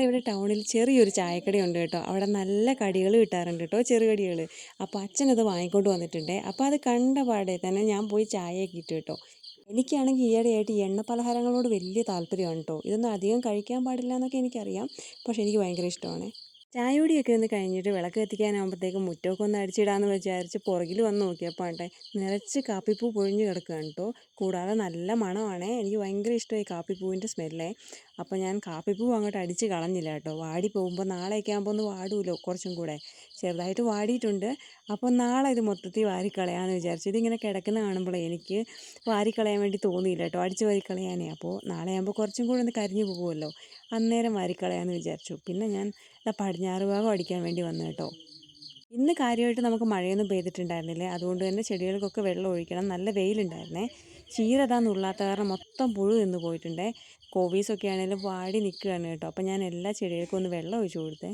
ഇവിടെ ടൗണിൽ ചെറിയൊരു ചായക്കടയുണ്ട് കേട്ടോ. അവിടെ നല്ല കടികൾ കിട്ടാറുണ്ട് കേട്ടോ, ചെറുകടികൾ. അപ്പോൾ അച്ഛനത് വാങ്ങിക്കൊണ്ട് വന്നിട്ടുണ്ട്. അപ്പോൾ അത് കണ്ട പാടെ തന്നെ ഞാൻ പോയി ചായയൊക്കെ ഇട്ടു കേട്ടോ. എനിക്കാണെങ്കിൽ ഈയിടെയായിട്ട് ഈ എണ്ണ പലഹാരങ്ങളോട് വലിയ താല്പര്യമാണ് കേട്ടോ. ഇതൊന്നും അധികം കഴിക്കാൻ പാടില്ല എന്നൊക്കെ എനിക്കറിയാം, പക്ഷേ എനിക്ക് ഭയങ്കര ഇഷ്ടമാണ്. ചായകുടിയൊക്കെ ഒന്ന് കഴിഞ്ഞിട്ട് വിളക്ക് കത്തിക്കാനാകുമ്പോഴത്തേക്കും മുറ്റമൊക്കെ ഒന്ന് അടിച്ചിടാമെന്ന് വിചാരിച്ച് പുറകിൽ വന്ന് നോക്കിയപ്പോൾ ആട്ടെ നിറച്ച് കാപ്പിപ്പൂ പൊഴിഞ്ഞ് കിടക്കുകയാണ് കേട്ടോ. കൂടാതെ നല്ല മണമാണേ, എനിക്ക് ഭയങ്കര ഇഷ്ടമായി കാപ്പിപ്പൂവിൻ്റെ സ്മെല്ലേ. അപ്പോൾ ഞാൻ കാപ്പിപ്പൂ അങ്ങോട്ട് അടിച്ച് കളഞ്ഞില്ല കേട്ടോ. വാടി പോകുമ്പോൾ നാളെയൊക്കെ ആകുമ്പോൾ ഒന്ന് വാടുമല്ലോ കുറച്ചും കൂടെ. ചെറുതായിട്ട് വാടിയിട്ടുണ്ട്. അപ്പോൾ നാളെ ഇത് മൊത്തത്തിൽ വാരിക്കളയാമെന്ന് വിചാരിച്ചു. ഇതിങ്ങനെ കിടക്കുന്ന കാണുമ്പോൾ എനിക്ക് വാരിക്കളയാൻ വേണ്ടി തോന്നിയില്ല കേട്ടോ, അടിച്ച് വാരിക്കളയാനേ. അപ്പോൾ നാളെ ആകുമ്പോൾ കുറച്ചും കൂടെ ഒന്ന് കരിഞ്ഞു പോകുമല്ലോ, അന്നേരം വാരിക്കളയാമെന്ന് വിചാരിച്ചു. പിന്നെ ഞാൻ പടിഞ്ഞാറ് ഭാഗം അടിക്കാൻ വേണ്ടി വന്നു കേട്ടോ. ഇന്ന് കാര്യമായിട്ട് നമുക്ക് മഴയൊന്നും പെയ്തിട്ടുണ്ടായിരുന്നില്ലേ, അതുകൊണ്ട് തന്നെ ചെടികൾക്കൊക്കെ വെള്ളം ഒഴിക്കണം. നല്ല വെയിലുണ്ടായിരുന്നേ. ചീര അതാ നുള്ളാത്ത കാരണം മൊത്തം പുഴു നിന്ന് പോയിട്ടുണ്ടേ. കോവീസൊക്കെ ആണെങ്കിലും വാടി നിൽക്കുകയാണ് കേട്ടോ. അപ്പം ഞാൻ എല്ലാ ചെടികൾക്കും ഒന്ന് വെള്ളം ഒഴിച്ചു കൊടുത്തേ.